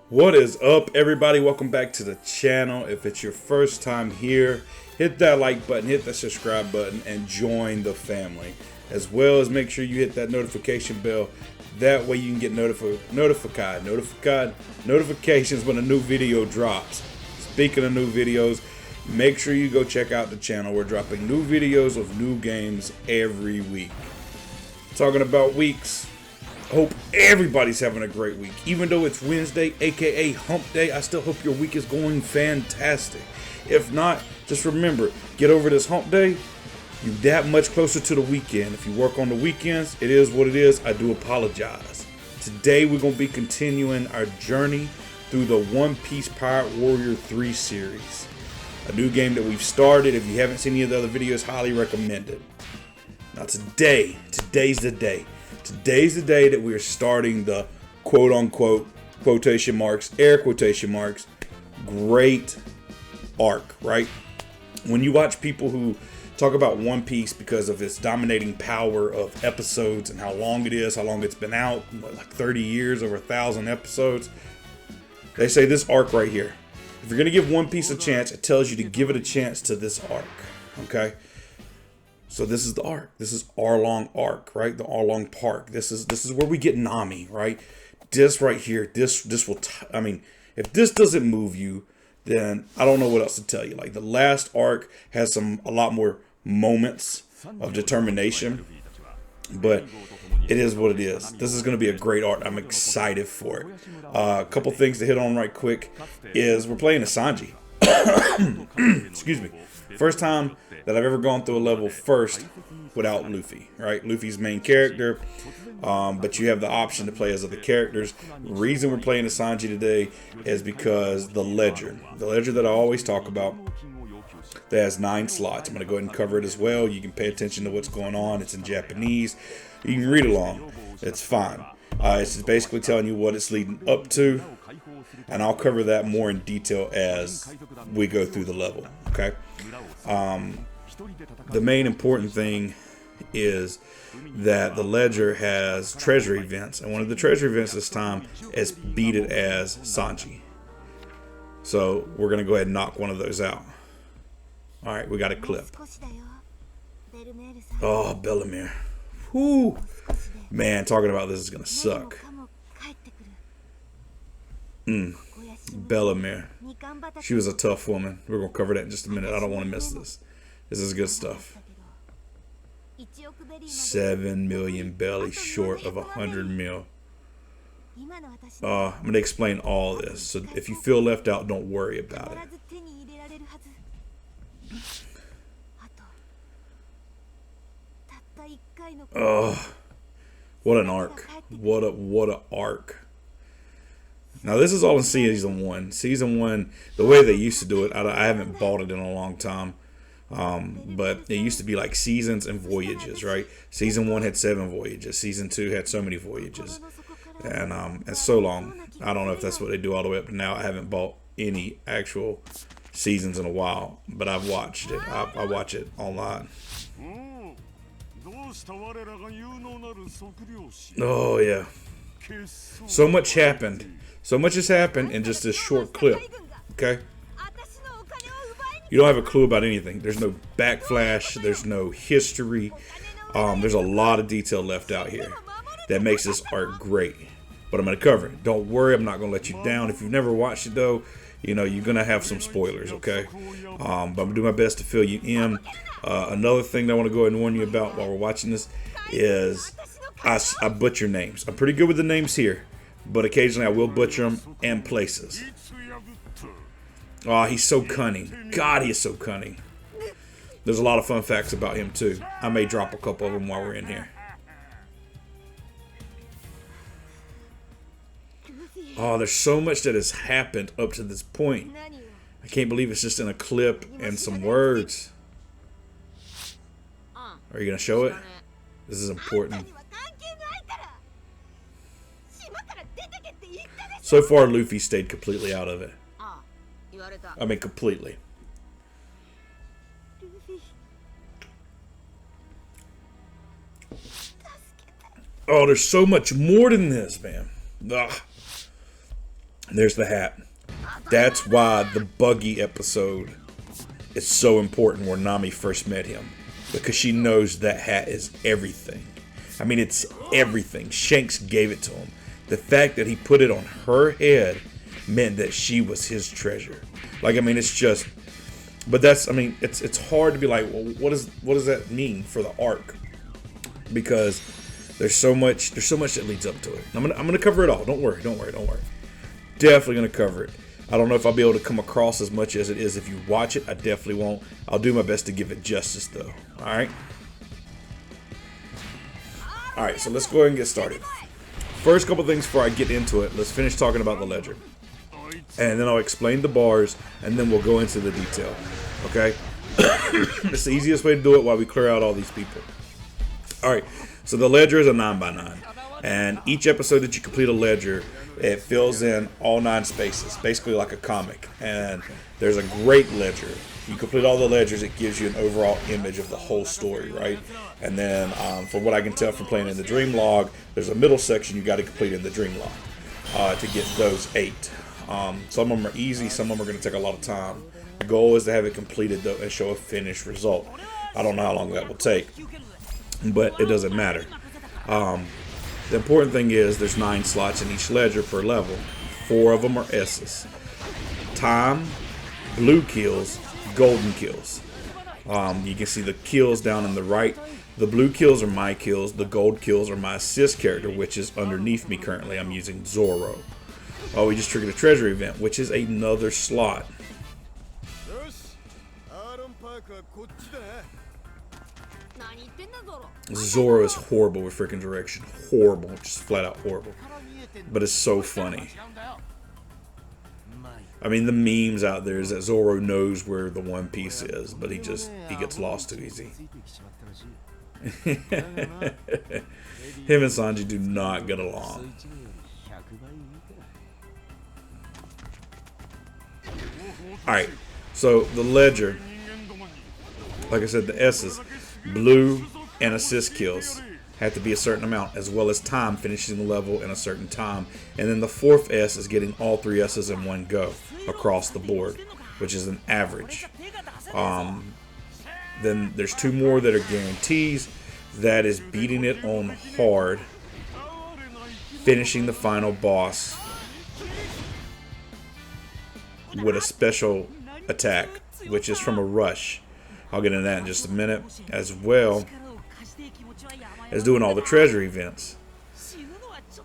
What is up, everybody? Welcome back to the channel. If it's your first time here, hit that like button, hit that subscribe button, and join the family. As well as make sure you hit that notification bell. That way you can get notifications when a new video drops. Speaking of new videos, make sure you go check out the channel. We're dropping new videos of new games every week. Talking about weeks, I hope everybody's having a great week. Even though it's Wednesday, aka Hump Day, I still hope your week is going fantastic. If not, just remember, get over this Hump Day. You're that much closer to the weekend. If you work on the weekends, it is what it is. I do apologize. Today we're going to be continuing our journey through the One Piece Pirate Warrior 3 series. A new game that we've started. If you haven't seen any of the other videos, highly recommend it. Now today's the day. Today's the day that we're starting the quote-unquote, quotation marks, air quotation marks, great arc, right? When you watch people who talk about One Piece because of its dominating power of episodes and how long it is, how long it's been out, like 30 years, over 1,000 episodes, they say this arc right here. If you're going to give One Piece a chance, it tells you to give it a chance to this arc, okay? So this is the arc. This is Arlong arc, right? The Arlong Park. This is where we get Nami, right? This right here. This will. I mean, if this doesn't move you, then I don't know what else to tell you. Like the last arc has a lot more moments of determination, but it is what it is. This is going to be a great arc. I'm excited for it. A couple things to hit on right quick is we're playing as Sanji. Excuse me. First time that I've ever gone through a level first without Luffy, right? Luffy's main character, but you have the option to play as other characters. The reason we're playing as Sanji today is because the ledger that I always talk about, that has 9 slots. I'm going to go ahead and cover it as well. You can pay attention to what's going on. It's in Japanese. You can read along. It's fine. It's just basically telling you what it's leading up to, and I'll cover that more in detail as we go through the level, okay? The main important thing is that the ledger has treasure events, and one of the treasure events this time is beat it as Sanji. So we're going to go ahead and knock one of those out. Alright, we got a clip. Oh, Bellemere. Whew. Man, talking about this is going to suck. Bellemere. She was a tough woman. We're going to cover that in just a minute. I don't want to miss this. This is good stuff. 7 million belly short of 100 mil. I'm going to explain all this. So if you feel left out, don't worry about it. Oh, what an arc. What a arc. Now this is all in season 1. Season 1, the way they used to do it, I haven't bought it in a long time. But it used to be like seasons and voyages, right? Season 1 had 7 voyages. Season 2 had so many voyages. And so long. I don't know if that's what they do all the way up to now. I haven't bought any actual seasons in a while, but I've watched it. I watch it online. Oh yeah. So much happened. So much has happened in just this short clip. Okay? You don't have a clue about anything. There's no backflash. There's no history. There's a lot of detail left out here that makes this arc great. But I'm going to cover it. Don't worry, I'm not going to let you down. If you've never watched it, though, you know, you're going to have some spoilers, okay? But I'm going to do my best to fill you in. Another thing that I want to go ahead and warn you about while we're watching this is I butcher names. I'm pretty good with the names here, but occasionally I will butcher them and places. Oh, he's so cunning. God, he is so cunning. There's a lot of fun facts about him, too. I may drop a couple of them while we're in here. Oh, there's so much that has happened up to this point. I can't believe it's just in a clip and some words. Are you going to show it? This is important. So far, Luffy stayed completely out of it. I mean, completely. Oh, there's so much more than this, man. Ugh. There's the hat. That's why the buggy episode is so important where Nami first met him. Because she knows that hat is everything. I mean, it's everything. Shanks gave it to him. The fact that he put it on her head meant that she was his treasure. Like, I mean, it's just... But that's, I mean, it's hard to be like, well, what does that mean for the arc? Because there's so much that leads up to it. I'm gonna cover it all. Don't worry. Definitely gonna cover it. I don't know if I'll be able to come across as much as it is if you watch it. I definitely won't. I'll do my best to give it justice, though. All right. All right. So let's go ahead and get started. First couple things before I get into it. Let's finish talking about the ledger, and then I'll explain the bars, and then we'll go into the detail. Okay. It's the easiest way to do it while we clear out all these people. All right. So the ledger is a 9x9, and each episode that you complete a ledger, it fills in all 9 spaces, basically like a comic. And there's a great ledger. You complete all the ledgers, it gives you an overall image of the whole story, right? And then, from what I can tell from playing in the dream log, there's a middle section you got to complete in the dream log to get those 8. Some of them are easy, some of them are going to take a lot of time. The goal is to have it completed though and show a finished result. I don't know how long that will take, but it doesn't matter. The important thing is there's 9 slots in each ledger per level. 4 of them are S's. Time, blue kills, golden kills. You can see the kills down on the right. The blue kills are my kills. The gold kills are my assist character, which is underneath me currently. I'm using Zoro. Oh, we just triggered a treasure event, which is another slot. Zoro is horrible with freaking direction. Horrible. Just flat out horrible. But it's so funny. I mean, the memes out there is that Zoro knows where the One Piece is, but he gets lost too easy. Him and Sanji do not get along. Alright, so the ledger, like I said, the S's, blue and assist kills have to be a certain amount, as well as time, finishing the level in a certain time. And then the 4th S is getting all 3 S's in one go across the board, which is an average. Then there's 2 more that are guarantees. That is beating it on hard, finishing the final boss with a special attack, which is from a rush. I'll get into that in just a minute, as well as doing all the treasure events.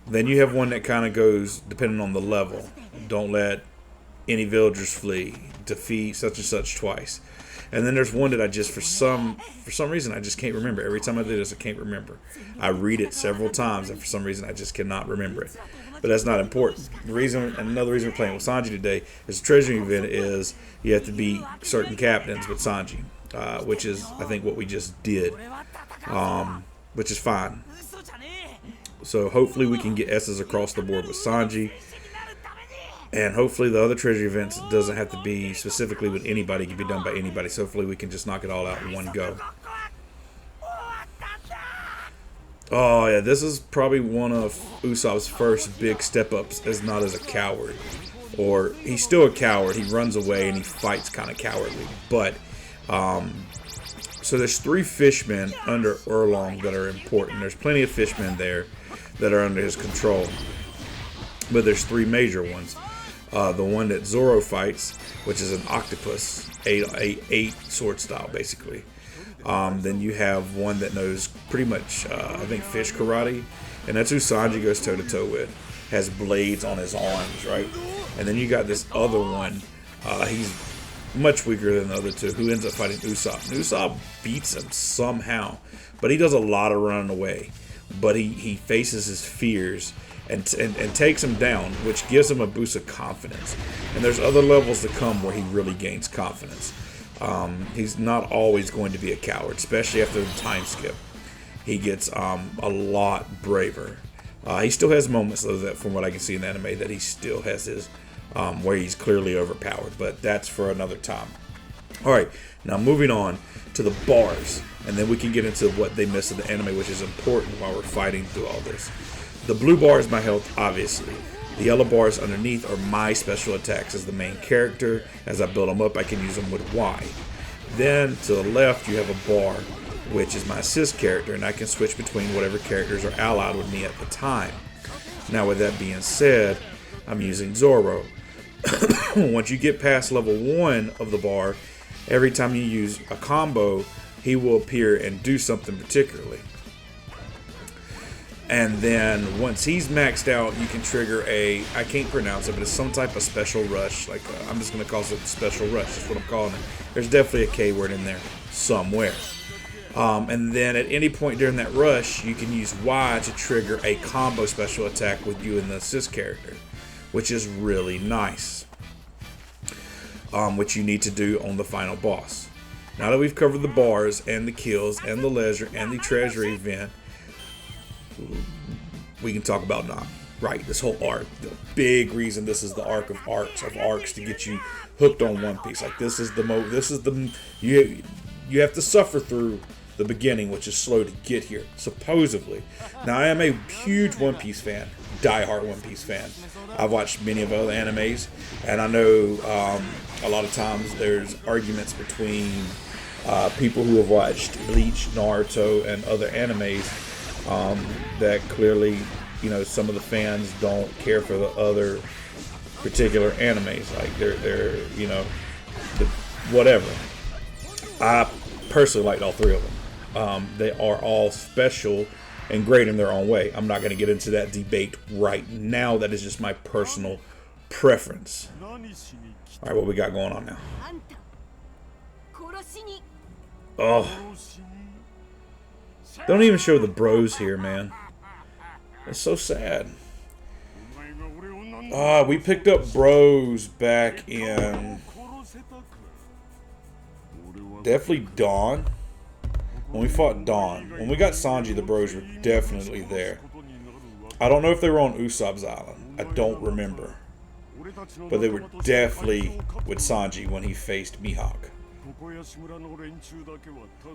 Then you have one that kind of goes depending on the level. Don't let any villagers flee. Defeat such and such twice. And then there's one that I just, for some reason, I just can't remember. Every time I do this, I can't remember. I read it several times, and for some reason, I just cannot remember it. But that's not important. Another reason we're playing with Sanji today is the treasure event is you have to beat certain captains with Sanji, which is, I think, what we just did, which is fine. So hopefully we can get S's across the board with Sanji. And hopefully the other treasure events doesn't have to be specifically with anybody. It can be done by anybody. So hopefully we can just knock it all out in one go. Oh, yeah. This is probably one of Usopp's first big step-ups as not as a coward. Or he's still a coward. He runs away and he fights kind of cowardly. But, so there's 3 fishmen under Erlong that are important. There's plenty of fishmen there that are under his control. But there's 3 major ones. The one that Zoro fights, which is an octopus, 8 sword style, basically. Then you have one that knows pretty much, I think, fish karate. And that's who Sanji goes toe-to-toe with. Has blades on his arms, right? And then you got this other one. He's much weaker than the other 2, who ends up fighting Usopp. And Usopp beats him somehow. But he does a lot of running away. But he faces his fears and takes him down, which gives him a boost of confidence. And there's other levels to come where he really gains confidence. He's not always going to be a coward, especially after the time skip. He gets a lot braver. He still has moments, though, that from what I can see in the anime, that he still has his where he's clearly overpowered. But that's for another time. All right, now moving on to the bars, and then we can get into what they miss in the anime, which is important while we're fighting through all this. The blue bar is my health, obviously. The yellow bars underneath are my special attacks as the main character. As I build them up, I can use them with Y. Then to the left, you have a bar, which is my assist character, and I can switch between whatever characters are allied with me at the time. Now, with that being said, I'm using Zoro. Once you get past level 1 of the bar, every time you use a combo, he will appear and do something particularly. And then once he's maxed out, you can trigger I can't pronounce it, but it's some type of special rush. Like, I'm just going to call it special rush. That's what I'm calling it. There's definitely a K word in there somewhere. And then at any point during that rush, you can use Y to trigger a combo special attack with you and the assist character, which is really nice. Which you need to do on the final boss. Now that we've covered the bars and the kills and the leisure and the treasury event, we can talk about Nami. Right, this whole arc. The big reason this is the arc of arcs to get you hooked on One Piece. Like, you have to suffer through the beginning, which is slow to get here, supposedly. Now, I am a huge One Piece fan, diehard One Piece fan. I've watched many of other animes, and I know a lot of times there's arguments between people who have watched Bleach, Naruto, and other animes that clearly, some of the fans don't care for the other particular animes. Like, they're whatever. I personally liked all three of them. They are all special and great in their own way. I'm not going to get into that debate right now. That is just my personal preference. All right, what we got going on now? Oh, don't even show the bros here, man. It's so sad. We picked up bros back in definitely Dawn. When we fought Dawn. When we got Sanji, the bros were definitely there. I don't know if they were on Usopp's island. I don't remember. But they were definitely with Sanji when he faced Mihawk.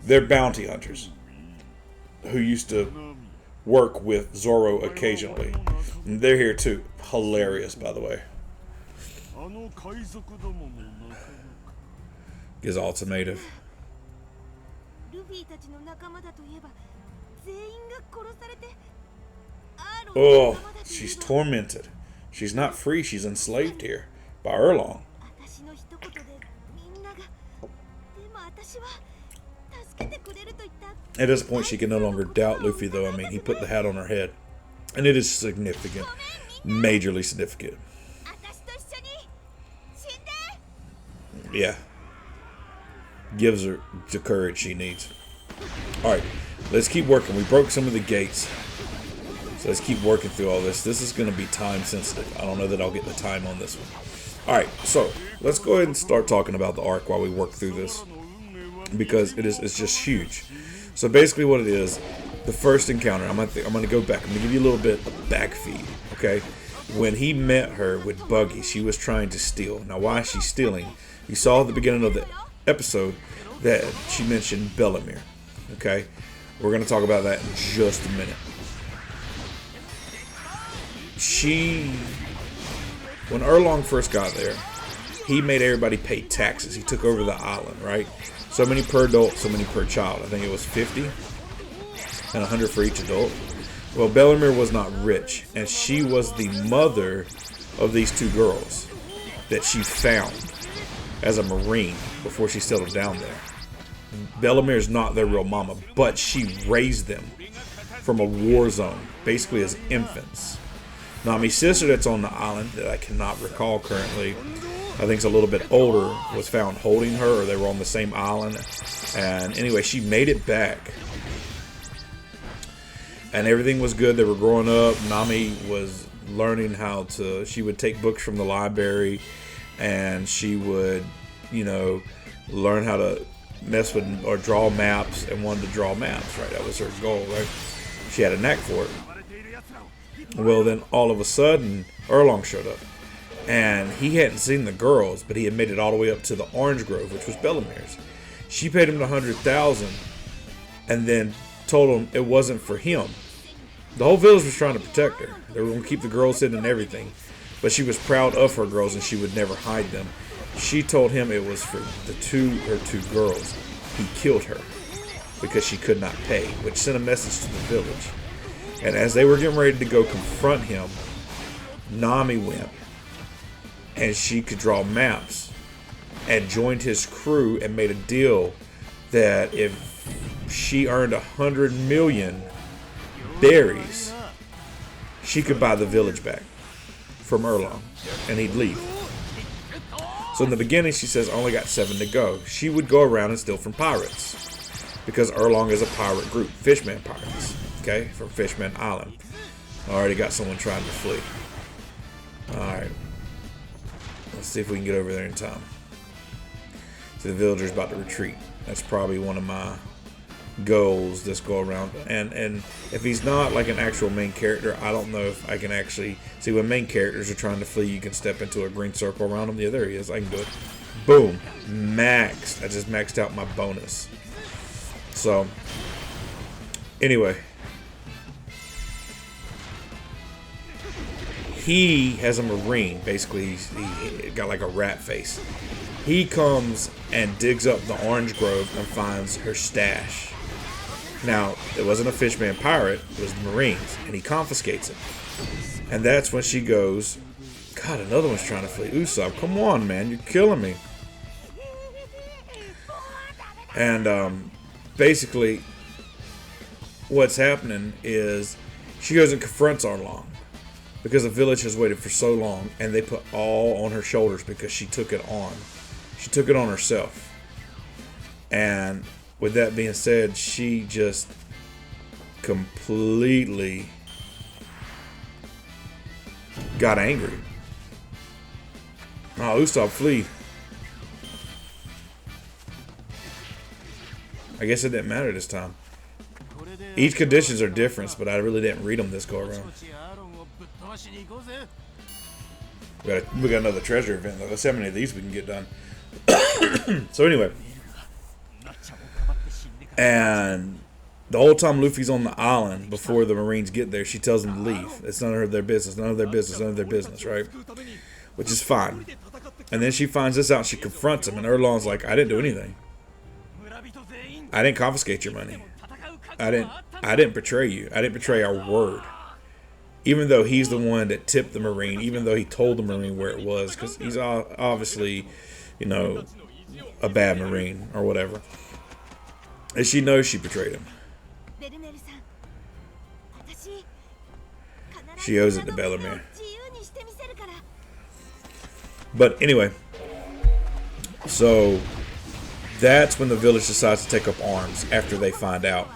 They're bounty hunters who used to work with Zoro occasionally. And they're here too. Hilarious, by the way. His ultimative. Oh, she's tormented. She's not free. She's enslaved here by Erlong. At this point, she can no longer doubt Luffy, though. I mean, he put the hat on her head. And it is significant. Majorly significant. Yeah. Gives her the courage she needs. Alright, let's keep working. We broke some of the gates. So let's keep working through all this. This is going to be time sensitive. I don't know that I'll get the time on this one. Alright, so let's go ahead and start talking about the arc while we work through this. Because it's just huge. So basically what it is, the first encounter, I'm gonna go back. I'm gonna give you a little bit of back feed, okay? When he met her with Buggy, she was trying to steal. Now, why is she stealing? You saw at the beginning of the episode that she mentioned Bellemere, okay? We're gonna talk about that in just a minute. When Erlong first got there, he made everybody pay taxes. He took over the island, right? So many per adult, so many per child. I think it was 50 and 100 for each adult. Well, Bellemere was not rich, and she was the mother of these two girls that she found as a Marine before she settled down there. Bellemere is not their real mama, but she raised them from a war zone, basically as infants. Nami's sister that's on the island, that I cannot recall currently, I think it's a little bit older, was found holding her, or they were on the same island. And anyway, she made it back. And everything was good. They were growing up. Nami was learning she would take books from the library, and she would, learn how to mess with or draw maps, and wanted to draw maps, right? That was her goal, right? She had a knack for it. Well, then all of a sudden, Erlong showed up. And he hadn't seen the girls, but he had made it all the way up to the Orange Grove, which was Bellemere's. She paid him the 100,000 and then told him it wasn't for him. The whole village was trying to protect her. They were going to keep the girls hidden and everything. but she was proud of her girls and she would never hide them. She told him it was for her two girls. He killed her because she could not pay, which sent a message to the village. And as they were getting ready to go confront him, Nami went, and she could draw maps, and joined his crew and made a deal that if she earned 100 million berries, she could buy the village back from Erlong, and he'd leave. So in the beginning, she says, I only got 7 to go. She would go around and steal from pirates, because Erlong is a pirate group, Fishman pirates, okay, from Fishman Island. I already got someone trying to flee. Alright, let's see if we can get over there in time. So the villager's about to retreat. That's probably one of my goals this go around. And if he's not like an actual main character, I don't know if I can actually see when main characters are trying to flee. You can step into a green circle around them. Yeah, there he is. I can do it. Boom, maxed. I just maxed out my bonus. So anyway, he has a marine. Basically, he got like a rat face. He comes and digs up the orange grove and finds her stash. Now, it wasn't a fishman pirate, it was the Marines, and he confiscates it. And that's when she goes, God, another one's trying to flee. Usopp, come on, man, you're killing me. And basically, what's happening is she goes and confronts Arlong, because the village has waited for so long, and they put all on her shoulders because she took it on. She took it on herself. And with that being said, she just completely got angry. Oh, Usopp, flee. I guess it didn't matter this time. Each conditions are different, but I really didn't read them this go around. We got another treasure event though. Let's see how many of these we can get done. So anyway, and the whole time Luffy's on the island before the Marines get there, she tells them to leave. It's none of their business, none of their business, none of their business, right? Which is fine. And then she finds this out and she confronts him, and Erlong's like, I didn't do anything. I didn't confiscate your money. I didn't betray you. I didn't betray our word. Even though he's the one that tipped the Marine, even though he told the Marine where it was, because he's obviously, you know, a bad Marine or whatever. And she knows she betrayed him. She owes it to Bellemere. But anyway, so that's when the village decides to take up arms after they find out.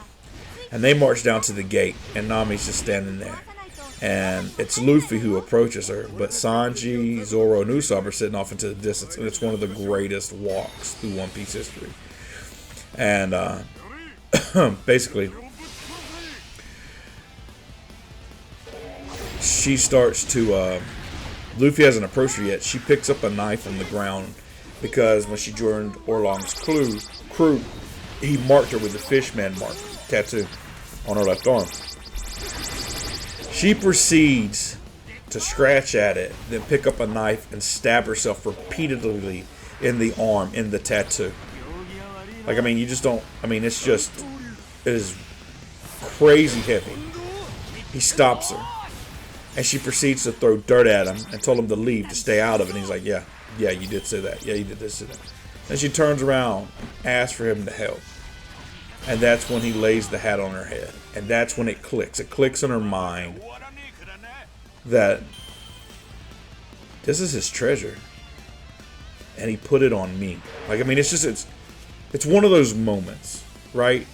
And they march down to the gate, and Nami's just standing there. And it's Luffy who approaches her, but Sanji, Zoro, and Usopp are sitting off into the distance, and it's one of the greatest walks through One Piece history. And basically, she starts to, Luffy hasn't approached her yet. She picks up a knife on the ground, because when she joined Orlong's crew, he marked her with the fishman mark tattoo on her left arm. She proceeds to scratch at it, then pick up a knife and stab herself repeatedly in the arm, in the tattoo. Like, I mean, you just don't, I mean, it is crazy heavy. He stops her, and she proceeds to throw dirt at him and told him to leave, to stay out of it. And he's like, yeah, you did say that. Yeah, you did this, say that. And she turns around, asks for him to help. And that's when he lays the hat on her head. And that's when it clicks. It clicks in her mind that this is his treasure. And he put it on me. Like, I mean, it's one of those moments, right?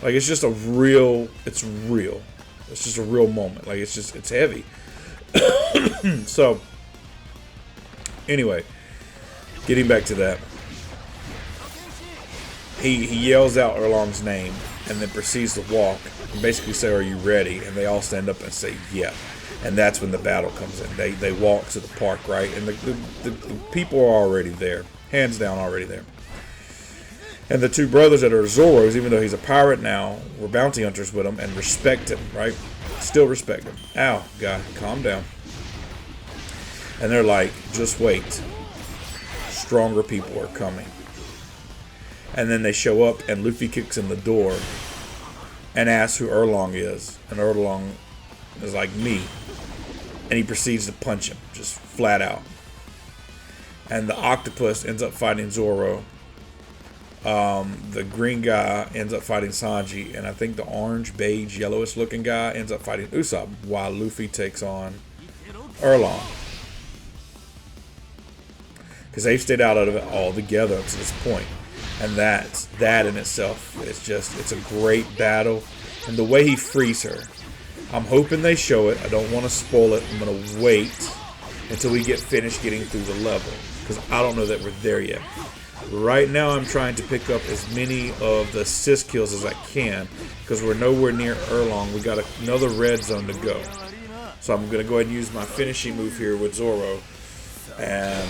Like, it's just real. It's just a real moment. Like, it's heavy. So, anyway, getting back to that. He yells out Erlong's name and then proceeds to walk and basically say, are you ready? And they all stand up and say, yeah. And that's when the battle comes in. They walk to the park, right? And the people are already there. Hands down, already there. And the two brothers that are Zoro's, even though he's a pirate now, were bounty hunters with him and respect him, right? Still respect him. Ow, God, calm down. And they're like, just wait. Stronger people are coming. And then they show up and Luffy kicks in the door and asks who Erlong is. And Erlong is like, me. And he proceeds to punch him, just flat out. And the octopus ends up fighting Zoro. The green guy ends up fighting Sanji. And I think the orange, beige, yellowish looking guy ends up fighting Usopp. While Luffy takes on Erlong. Because they've stayed out of it all together to this point. And that in itself is just, it's a great battle. And the way he frees her. I'm hoping they show it. I don't want to spoil it. I'm going to wait until we get finished getting through the level. Because I don't know that we're there yet. Right now I'm trying to pick up as many of the assist kills as I can. Because we're nowhere near Erlong. We got another red zone to go. So I'm going to go ahead and use my finishing move here with Zoro. And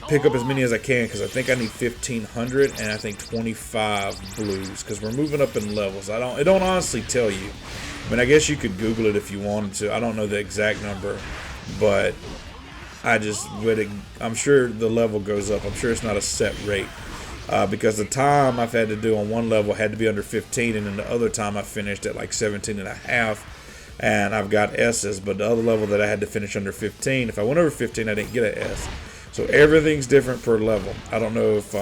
pick up as many as I can, because I think I need 1,500 and I think 25 blues, because we're moving up in levels. It don't honestly tell you. I mean, I guess you could Google it if you wanted to. I don't know the exact number, but I'm sure the level goes up. I'm sure it's not a set rate, because the time I've had to do on one level had to be under 15, and then the other time I finished at like 17 and a half, and I've got S's, but the other level that I had to finish under 15, if I went over 15, I didn't get an S. So everything's different per level. I don't know if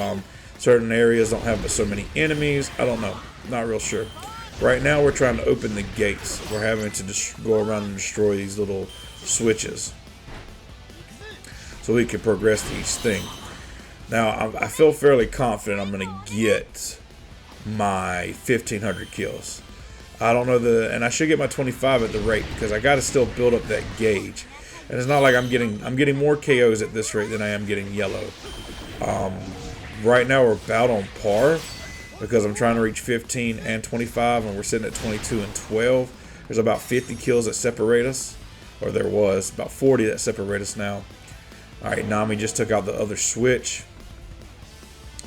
certain areas don't have so many enemies. I don't know. Not real sure. Right now we're trying to open the gates. We're having to go around and destroy these little switches so we can progress to each thing. Now I feel fairly confident I'm going to get my 1,500 kills. I don't know and I should get my 25 at the rate, because I got to still build up that gauge. And it's not like I'm getting more KOs at this rate than I am getting yellow. Right now we're about on par, because I'm trying to reach 15 and 25, and we're sitting at 22 and 12. There's about 50 kills that separate us, or there was about 40 that separate us now. All right, Nami just took out the other switch.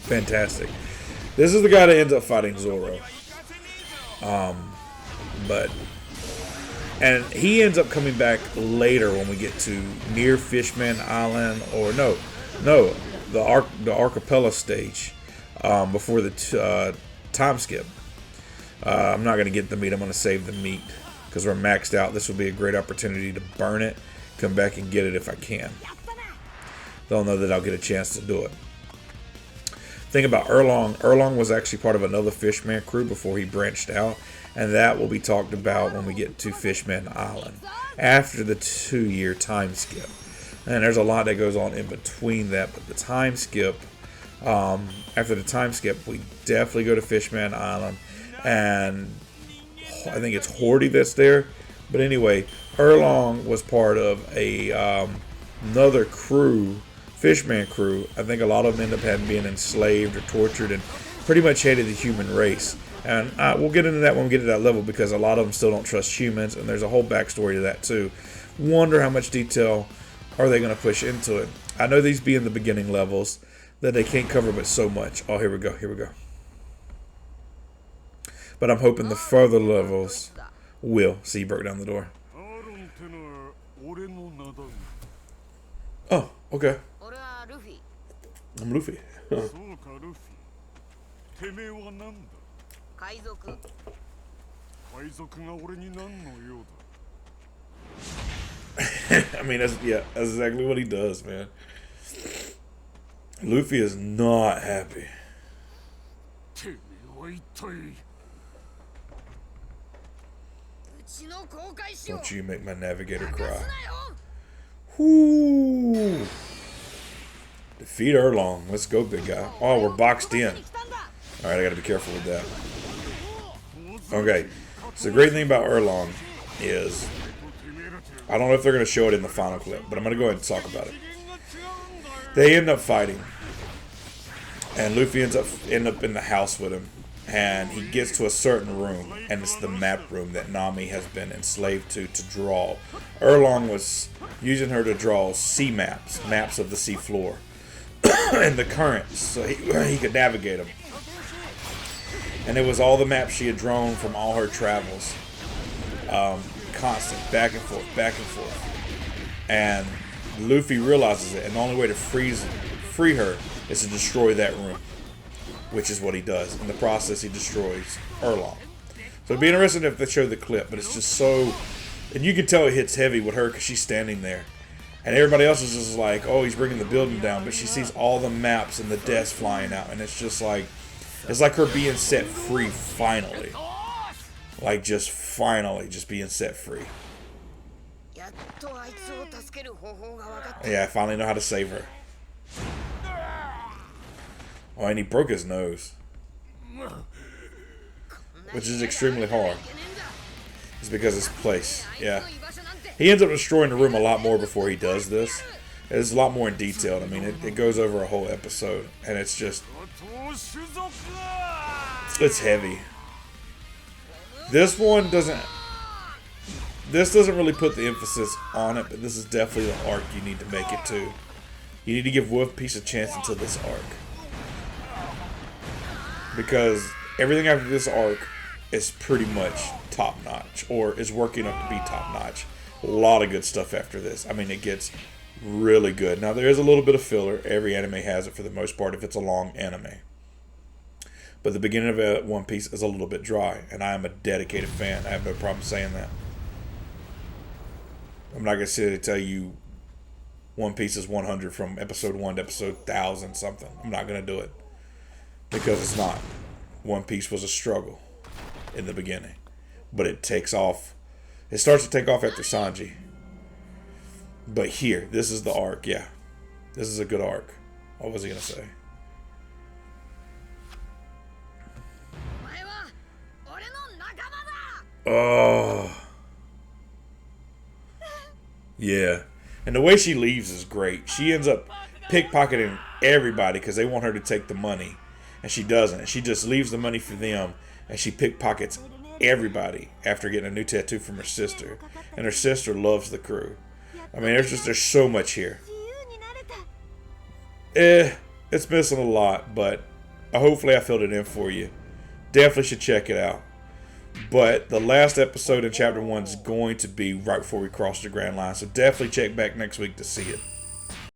Fantastic. This is the guy that ends up fighting Zoro. And he ends up coming back later when we get to near Fishman Island, or the Archipelago stage, before the time skip. I'm not going to get the meat. I'm going to save the meat because we're maxed out. This will be a great opportunity to burn it, come back and get it if I can. Don't know that I'll get a chance to do it. Thing about Erlong. Erlong was actually part of another Fishman crew before he branched out. And that will be talked about when we get to Fishman Island after the 2-year time skip. And there's a lot that goes on in between that. But the time skip, after the time skip, we definitely go to Fishman Island. And I think it's Horty that's there. But anyway, Erlong was part of another crew, Fishman crew. I think a lot of them end up having been enslaved or tortured and pretty much hated the human race. And we'll get into that when we get to that level, because a lot of them still don't trust humans, and there's a whole backstory to that too. Wonder how much detail are they going to push into it. I know these be in the beginning levels that they can't cover but so much. Oh, here we go. But I'm hoping the further levels will. See, you broke down the door. Oh, okay. I'm Luffy. I mean, that's exactly what he does, man. Luffy is not happy. Don't you make my navigator cry. Whoo! Defeat Erlong. Let's go, big guy. Oh, we're boxed in. Alright, I gotta be careful with that. Okay, so the great thing about Erlong is, I don't know if they're going to show it in the final clip, but I'm going to go ahead and talk about it. They end up fighting, and Luffy ends up in the house with him, and he gets to a certain room, and it's the map room that Nami has been enslaved to draw. Erlong was using her to draw sea maps of the sea floor, and the currents, so he could navigate them. And it was all the maps she had drawn from all her travels. Constant, back and forth. And Luffy realizes it, and the only way to free her is to destroy that room, which is what he does. In the process, he destroys Erlong. So it'd be interesting if they show the clip, but it's just so... And you can tell it hits heavy with her because she's standing there. And everybody else is just like, oh, he's bringing the building down. But she sees all the maps and the deaths flying out. And it's just like... It's like her being set free finally. Like just finally just being set free. Yeah, I finally know how to save her. Oh, and he broke his nose. Which is extremely hard. It's because it's place. Yeah. He ends up destroying the room a lot more before he does this. It's a lot more in detail. I mean, it goes over a whole episode. And it's just... It's heavy. This one doesn't... This doesn't really put the emphasis on it, but this is definitely the arc you need to make it to. You need to give One Piece a chance until this arc. Because everything after this arc is pretty much top-notch, or is working up to be top-notch. A lot of good stuff after this. I mean, it gets really good. Now, there is a little bit of filler. Every anime has it for the most part if it's a long anime. But the beginning of One Piece is a little bit dry, and I am a dedicated fan. I have no problem saying that. I'm not going to sit here and tell you One Piece is 100 from episode 1 to episode 1000 something. I'm not going to do it. Because it's not. One Piece was a struggle in the beginning. But it takes off. It starts to take off after Sanji. But here, this is the arc, yeah. This is a good arc. What was he going to say? Oh. Yeah. And the way she leaves is great. She ends up pickpocketing everybody because they want her to take the money. And she doesn't. She just leaves the money for them. And she pickpockets everybody after getting a new tattoo from her sister. And her sister loves the crew. I mean, there's so much here. It's missing a lot, but hopefully I filled it in for you. Definitely should check it out. But the last episode in Chapter 1 is going to be right before we cross the Grand Line. So definitely check back next week to see it.